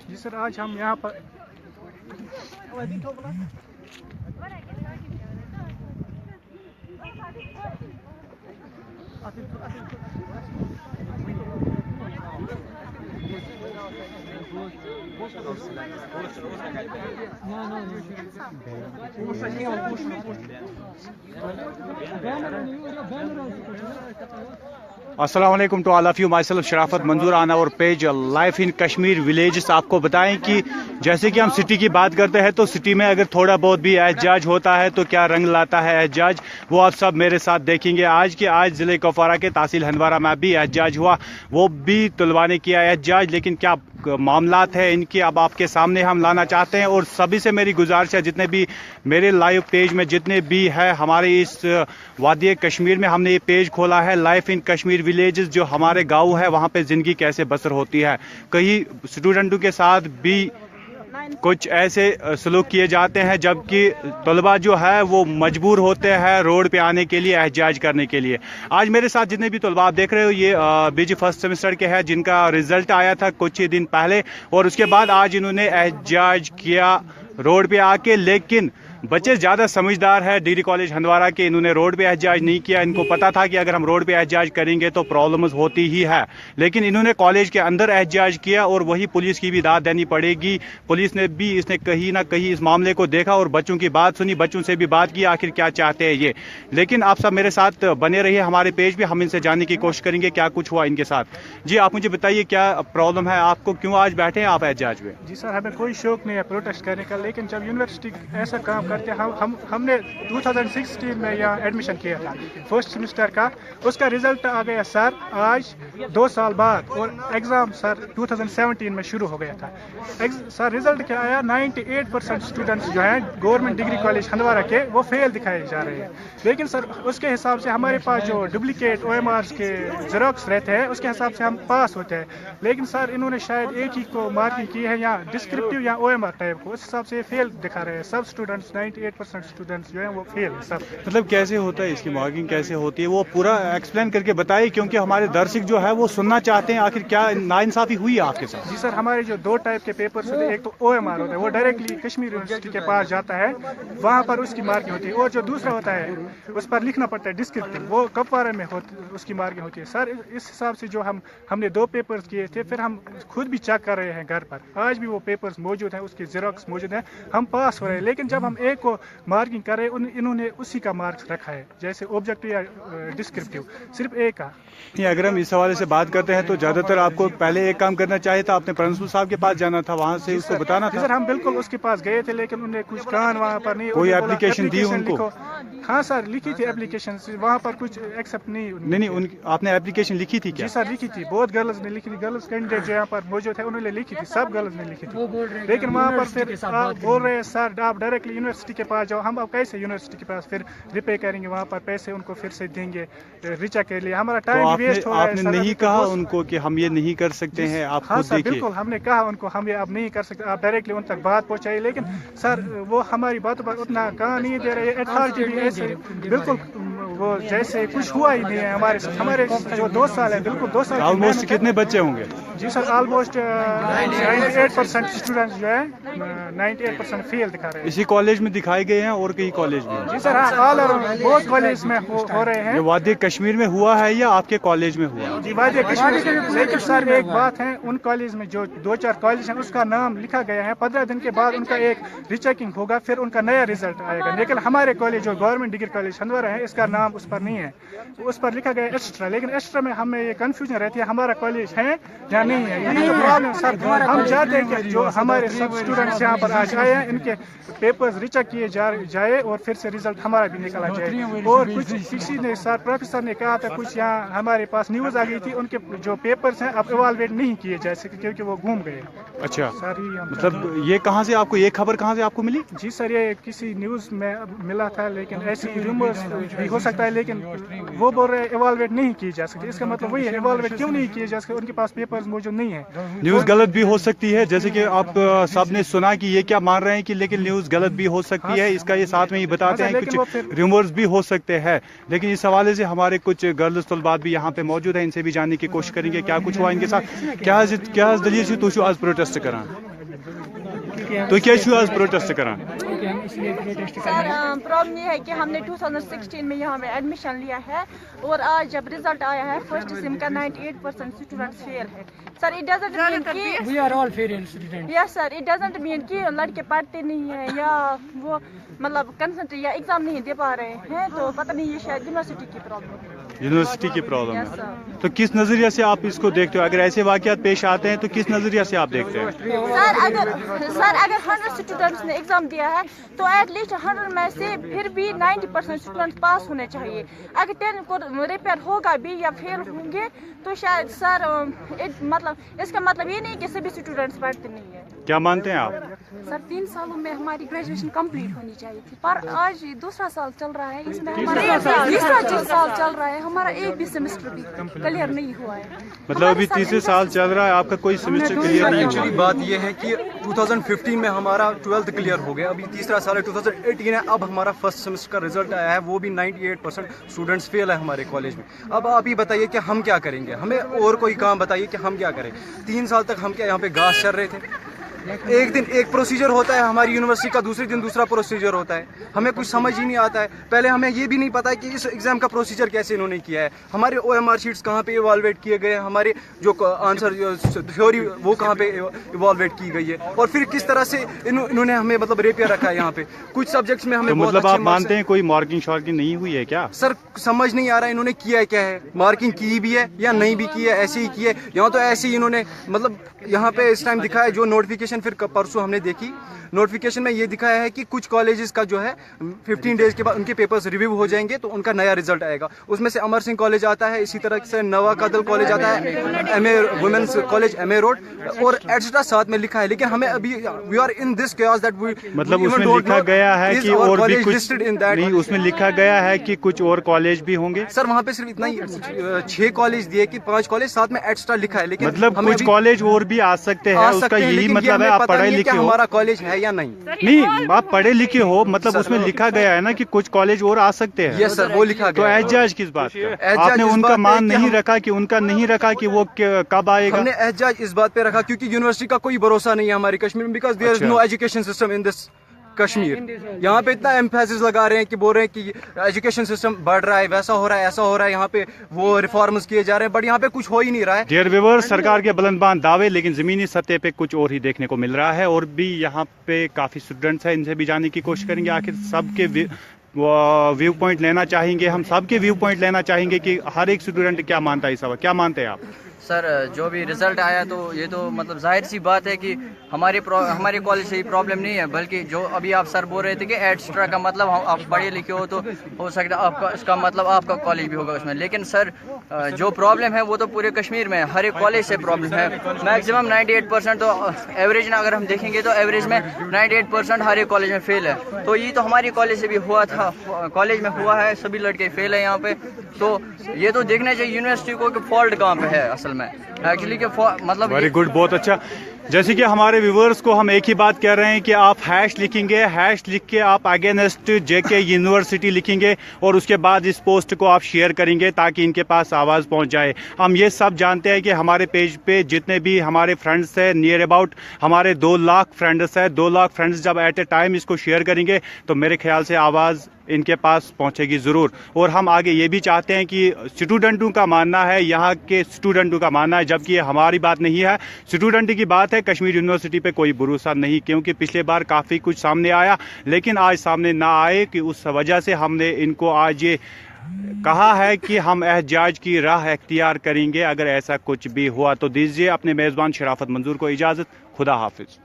جی سر آج ہم یہاں پر السلام علیکم to all of you, myself Sharafat Manzoor on our page life in Kashmir villages. آپ کو بتائیں کہ جیسے کہ ہم سٹی کی بات کرتے ہیں تو سٹی میں اگر تھوڑا بہت بھی احتجاج ہوتا ہے تو کیا رنگ لاتا ہے احتجاج، وہ آپ سب میرے ساتھ دیکھیں گے. آج ضلع کپوارہ کے تحصیل ہندوارہ میں بھی احتجاج ہوا، وہ بھی طلباء نے کیا احتجاج، لیکن کیا معاملات ہیں ان کے اب آپ کے سامنے ہم لانا چاہتے ہیں. اور سبھی سے میری گزارش ہے، جتنے بھی میرے لائیو پیج میں جتنے بھی ہے ہمارے اس وادی کشمیر میں، ہم نے یہ پیج کھولا ہے لائف ان کشمیر ولیجز، جو ہمارے گاؤں ہے وہاں پہ زندگی کیسے بسر ہوتی ہے. کئی اسٹوڈنٹوں کے ساتھ بھی کچھ ایسے سلوک کیے جاتے ہیں جبکہ طلباء جو ہے وہ مجبور ہوتے ہیں روڈ پہ آنے کے لیے احتجاج کرنے کے لیے. آج میرے ساتھ جتنے بھی طلباء آپ دیکھ رہے ہو یہ بی جی فرسٹ سیمسٹر کے ہیں جن کا رزلٹ آیا تھا کچھ ہی دن پہلے، اور اس کے بعد آج انہوں نے احتجاج کیا روڈ پہ آ کے. لیکن بچے زیادہ سمجھدار ہے ڈگری کالج ہندوارہ کے، انہوں نے روڈ پہ احتجاج نہیں کیا. ان کو پتا تھا کہ اگر ہم روڈ پہ احتجاج کریں گے تو پرابلمز ہوتی ہی ہے، لیکن انہوں نے کالج کے اندر احتجاج کیا. اور وہی پولیس کی بھی داد دینی پڑے گی. پولیس نے بھی اس نے کہیں نہ کہیں اس معاملے کو دیکھا اور بچوں کی بات سنی، بچوں سے بھی بات کی آخر کیا چاہتے ہیں یہ. لیکن آپ سب میرے ساتھ بنے رہیے ہمارے پیج پہ، ہم ان سے جاننے کی کوشش کریں گے کیا کچھ ہوا ان کے ساتھ. جی آپ مجھے بتائیے کیا پرابلم ہے آپ کو، کیوں آج بیٹھے ہیں آپ احتجاج پہ؟ جی سر ہمیں کوئی شوق نہیں ہے پروٹیسٹ کرنے کا، لیکن جب یونیورسٹی ایسا کام کرتے ہیں، ہم نے 2016 میں یہاں ایڈمیشن کیا تھا فرسٹ سیمسٹر کا، اس کا رزلٹ آ گیا سر آج 2 سال بعد، اور ایگزام سر 2017 میں شروع ہو گیا تھا. سر رزلٹ کیا آیا، 98% اسٹوڈنٹس جو ہیں گورنمنٹ ڈگری کالج ہندوارہ کے وہ فیل دکھائے جا رہے ہیں. لیکن سر اس کے حساب سے ہمارے پاس جو ڈپلیکیٹ او ایم آرس کے زیروکس رہتے ہیں اس کے حساب سے ہم پاس ہوتے ہیں. لیکن سر انہوں نے شاید ایک ہی کو مارکنگ کی ہے، یا ڈسکرپٹیو یا او ایم آر ٹائپ کو، اس حساب سے فیل دکھا رہے ہیں. سب اسٹوڈنٹس 98% اسٹوڈنٹس جو ہیں وہ فیل ہیں سب. مطلب کیسے ہوتا ہے اس کی مارکنگ کیسے ہوتی ہے، وہ پورا ایکسپلین کر کے بتائیے، کیونکہ ہمارے درشک جو ہے وہ سننا چاہتے ہیں آخر کیا ناانصافی ہوئی ہے آپ کے ساتھ. جی سر ہمارے جو 2 ٹائپ کے پیپرس ہوتے ہیں، ایک تو او ایم آر ہوتا ہے، وہ ڈائریکٹلی کشمیر یونیورسٹی کے پاس جاتا ہے، وہاں پر اس کی مارکنگ ہوتی ہے. اور جو دوسرا ہوتا ہے اس پر لکھنا پڑتا ہے ڈسکرپٹیو، وہ کپوارہ میں اس کی مارکنگ ہوتی ہے. سر اس حساب سے جو ہم نے 2 پیپرز کیے تھے، پھر ہم خود بھی چیک کر رہے ہیں گھر پر، آج بھی وہ پیپرز موجود ہیں، اس کے زیروکس موجود ہیں، ہم پاس ہو رہے ہیں. لیکن جب ہم ایک کو مارکنگ کر رہے ہیں انہوں نے اسی کا مارکس رکھا ہے، جیسے آبجیکٹیو یا ڈسکرپٹیو، صرف ایک کا. اگر ہم اس حوالے سے بات کرتے ہیں تو زیادہ تر آپ کو پہلے ایک کام کرنا چاہیے تھا، اپنے پرنسپل صاحب کے پاس جانا تھا، وہاں سے اس کو بتانا تھا. سر ہم بالکل اس کے پاس گئے تھے، لیکن انہوں نے کچھ کہا وہاں پر نہیں. کوئی اپلیکیشن دی ان کو؟ ہاں سر لکھی تھی اپلیکیشن، وہاں پر کچھ ایکسیپٹ نہیں. آپ نے اپلیکیشن لکھی تھی کیا؟ جی سر لکھی تھی، بہت گرلز نے لکھی تھی، گرلز کینڈیڈیٹ جو یہاں پر موجود ہے انہوں نے لکھی تھی، سب گرلز نے لکھی تھی. لیکن وہاں پر پھر بول رہے ہیں سر آپ ڈائریکٹلی یونیورسٹی کے پاس جاؤ. ہم اب کیسے یونیورسٹی کے پاس پھر ریپے کریں گے، وہاں پر پیسے ان کو پھر سے دیں گے ریچیک کے لیے، ہمارا ٹائم ویسٹ ہو رہا ہے. آپ نے نہیں کہا ان کو کہ ہم یہ نہیں کر سکتے ہیں؟ آپ ہاں خود سر دیکھیے. بالکل ہم نے کہا ان کو ہم یہ اب نہیں کر سکتے، آپ ڈائریکٹلی ان تک بات پہنچائیے. لیکن سر وہ ہماری باتوں پر اتنا کہاں نہیں دے رہے. اتھارٹی بھی ایسے بالکل وہ جیسے کچھ ہوا ہی نہیں ہے ہمارے ساتھ. ہمارے جو 2 سال ہیں، بالکل 2 سال. آلموسٹ کتنے بچے ہوں گے؟ جی سر آلموسٹ 98% اسٹوڈنٹس جو ہیں 98% فیل دکھا رہے ہیں. اسی کالج میں دکھائے گئے ہیں اور کئی کالج میں؟ جی سر آل بہت کالج میں ہو رہے ہیں. یہ وادی کشمیر میں ہوا ہے یا آپ کے کالج میں ہوا؟ جی وادی کشمیر. لیکن سر ایک بات ہے، ان کالج میں جو 2-4 کالج ہیں اس کا نام لکھا گیا ہے، 15 دن کے بعد ان کا ایک ری چیکنگ ہوگا، پھر ان کا نیا رزلٹ آئے گا. لیکن ہمارے کالج جو گورنمنٹ ڈگری کالج ہندوارہ ہے، اس کا نام اس پر نہیں ہے، اس پر لکھا گیا ایکسٹرا. لیکن ایکسٹرا میں ہمیں یہ کنفیوژن رہتی ہے ہمارا کالج ہے یا نہیں ہے. یہی تو پرابلم سر. ہم چاہتے ہیں کہ جو ہمارے سب اسٹوڈنٹس یہاں پر آج آئے ہیں ان کے پیپرز ری چیک کیے جائے اور پھر سے رزلٹ ہمارا بھی نکلا جائے. اور کچھ کسی نے سر پروفیسر نے کہا تھا، کچھ یہاں ہمارے پاس نیوز آ گئی تھی، ان کے جو پیپرز ہیں اب ایوالویٹ نہیں کیے جا سکے کیونکہ وہ گھوم گئے. اچھا سر مطلب یہ کہاں سے آپ کو یہ خبر کہاں سے آپ کو ملی؟ جی سر یہ کسی نیوز میں ملا تھا، لیکن ایسی ریومرز بھی ہو سکتی सकता है, लेकिन वो बोल रहे हैं इवालुएट नहीं की जा सकती। इसका मतलब वही है, इवालुएट क्यों नहीं किए जा सकते? उनके पास पेपर्स मौजूद नहीं है। न्यूज़ गलत भी हो सकती है, जैसे कि आप सब ने सुना कि ये क्या मान रहे हैं कि लेकिन न्यूज़ गलत भी हो सकती है, इसका ये साथ में ही बताते हैं, कुछ रूमर्स भी हो सकते हैं। लेकिन इस हवाले से हमारे कुछ गर्ल्स तलबात भी यहाँ पे मौजूद है, इनसे भी जानने की कोशिश करेंगे क्या कुछ हुआ इनके साथ। क्या दलील से तुम आज प्रोटेस्ट करा, तो क्या आज प्रोटेस्ट करा? सर प्रॉब्लम ये है कि हमने 2016 में यहाँ में एडमिशन लिया है और आज जब रिजल्ट आया है फर्स्ट सेम का 98% स्टूडेंट्स फेल है। सर इट डजंट मीन कि we are all fail students. Yes sir, it doesn't mean कि लड़के पढ़ते नहीं है या वो मतलब कंसंट्रेट या एग्जाम नहीं दे पा रहे हैं, तो पता नहीं ये शायद यूनिवर्सिटी की प्रॉब्लम है। यूनिवर्सिटी की प्रॉब्लम Yes, है। sir. तो किस नजरिया से आप इसको देखते हो? अगर ऐसे वाकयात पेश आते हैं तो किस नजरिया से आप देखते हैं? सर अगर 100 स्टूडेंट्स ने एग्जाम दिया है तो एटलीस्ट 100 में से फिर भी 90% स्टूडेंट्स पास होने चाहिए। अगर 10 को रिपेयर होगा भी या फेल होंगे तो शायद सर मतलब इसका मतलब ये नहीं कि सभी स्टूडेंट्स पढ़ते नहीं है। क्या मानते हैं आप? सर 3 सालों में हमारी ग्रेजुएशन कंप्लीट होनी चाहिए थी, पर आज दूसरा साल चल रहा है, इसमें हमारा तीसरा साल चल रहा है, हमारा एक भी सेमेस्टर भी क्लियर नहीं हुआ है। मतलब अभी तीसरे साल चल रहा है, आपका कोई सेमेस्टर क्लियर नहीं हुआ? एक्चुअली बात ये है कि 2015 में हमारा 12th क्लियर हो गया, अभी तीसरा साल है 2018 है, अब हमारा फर्स्ट सेमेस्टर का रिजल्ट आया है, वो भी 98% स्टूडेंट्स फेल है हमारे कॉलेज में। अब आप ही बताइए कि हम क्या करेंगे, हमें और कोई काम बताइए कि हम क्या करें। 3 साल तक हम क्या यहाँ पे घास चल रहे थे, एक दिन एक प्रोसीजर होता है हमारी यूनिवर्सिटी का, दूसरे दिन दूसरा प्रोसीजर होता है, हमें कुछ समझ ही नहीं आता है। पहले हमें ये भी नहीं पता है कि इस एग्जाम का प्रोसीजर कैसे इन्होंने किया है, हमारे OMR शीट्स कहाँ पे इवालुएट किए गए हैं, हमारे जो आंसर थ्योरी वो कहाँ पे इवालुएट की गई है, और फिर किस तरह से इन्होंने हमें मतलब रेपियर रखा है यहाँ पे। कुछ सब्जेक्ट्स में हमें तो मतलब आप मानते हैं कोई मार्किंग शार्किंग नहीं हुई है क्या? सर समझ नहीं आ रहा है इन्होंने किया क्या है, मार्किंग की भी है या नहीं भी की है, ऐसे ही की है। यहाँ तो ऐसे ही इन्होंने मतलब यहाँ पे इस टाइम दिखा है जो नोटिफिकेशन, फिर परसों हमने देखी नोटिफिकेशन में ये दिखाया है कि कुछ कॉलेजेस का जो है 15 डेज के बाद उनके पेपर्स रिव्यू हो जाएंगे तो उनका नया रिजल्ट आएगा। उसमें से अमर सिंह कॉलेज आता है, इसी तरह से नवा कादल कॉलेज आता है, MA women's college MA road और एटसेट्रा साथ में लिखा है। लेकिन हमें अभी we are in this chaos that we मतलब उसमें लिखा गया है कि और भी कुछ नहीं, उसमें लिखा गया है कि कुछ और कॉलेज भी होंगे। सर वहाँ पे सिर्फ इतना ही 6 कॉलेज दिए कि 5 कॉलेज साथ में एक्स्ट्रा लिखा है, लेकिन मतलब कुछ कॉलेज और भी आ सकते हैं, उसका यही मतलब है। आप पढ़े लिखे हो, हमारा कॉलेज है या नहीं? नहीं, आप पढ़े लिखे हो, मतलब उसमें लिखा गया है ना कि कुछ कॉलेज और आ सकते हैं। यस सर, वो लिखा तो गया है। एहजाज किस बात का? आपने उनका मान नहीं रखा कि उनका नहीं रखा कि वो कब आएगा? हमने एहजाज इस बात पे रखा क्योंकि यूनिवर्सिटी का कोई भरोसा नहीं है हमारी कश्मीर में, because there is no education system in this Kashmir. यहाँ पे इतना एम्फेसिस लगा रहे हैं कि बोल रहे हैं कि एजुकेशन सिस्टम बढ़ रहा है, वैसा हो रहा है, ऐसा हो रहा है, यहाँ पे वो रिफॉर्म्स किए जा रहे हैं, बट यहाँ पे कुछ हो ही नहीं रहा है। डियर व्यूअर्स, सरकार के बुलंदबान दावे, लेकिन जमीनी सतह पे कुछ और ही देखने को मिल रहा है। और भी यहाँ पे काफी स्टूडेंट्स हैं, इनसे भी जानने की कोशिश करेंगे, आखिर सबके व्यू पॉइंट लेना चाहेंगे, हम सबके व्यू पॉइंट लेना चाहेंगे कि हर एक स्टूडेंट क्या मानता है इस वक्त। क्या मानते हैं आप? सर जो भी रिजल्ट आया तो ये तो मतलब जाहिर सी बात है कि हमारे कॉलेज से ही प्रॉब्लम नहीं है, बल्कि जो अभी आप सर बोल रहे थे कि एक्स्ट्रा का मतलब आप पढ़े लिखे हो तो हो सकता है आपका इसका मतलब आपका कॉलेज भी होगा उसमें। लेकिन सर जो प्रॉब्लम है वो तो पूरे कश्मीर में हर एक कॉलेज से प्रॉब्लम है। मैक्सिमम 98% तो एवरेज ना अगर हम देखेंगे तो एवरेज में 98% हर एक कॉलेज में फेल है। तो ये तो हमारी कॉलेज से भी हुआ था, कॉलेज में हुआ है, सभी लड़के फेल है यहाँ पे। तो ये तो देखना चाहिए यूनिवर्सिटी को कि फॉल्ट कहाँ पे है असल में एक्चुअली के मतलब। वेरी गुड, बहुत अच्छा। जैसे कि हमारे व्यूवर्स को हम एक ही बात कह रहे हैं कि आप हैश लिखेंगे, हैश लिख के आप अगेंस्ट JK यूनिवर्सिटी लिखेंगे और उसके बाद इस पोस्ट को आप शेयर करेंगे ताकि इनके पास आवाज़ पहुंच जाए। हम ये सब जानते हैं कि हमारे पेज पे जितने भी हमारे फ्रेंड्स हैं, नियर अबाउट हमारे 2 लाख फ्रेंड्स हैं। 2 लाख फ्रेंड्स जब एट ए टाइम इसको शेयर करेंगे तो मेरे ख्याल से आवाज़ इनके पास पहुंचेगी ज़रूर। और हम आगे ये भी चाहते हैं कि स्टूडेंटों का मानना है, यहाँ के स्टूडेंटों का मानना है, जबकि ये हमारी बात नहीं है, स्टूडेंट की बात है। कश्मीर यूनिवर्सिटी पे कोई भरोसा नहीं, क्योंकि पिछले बार काफ़ी कुछ सामने आया, लेकिन आज सामने ना आए कि उस वजह से हमने इनको आज ये कहा है कि हम एहजाज की राह अख्तियार करेंगे अगर ऐसा कुछ भी हुआ। तो दीजिए अपने मेज़बान शराफत मंजूर को इजाज़त। खुदा हाफिज़।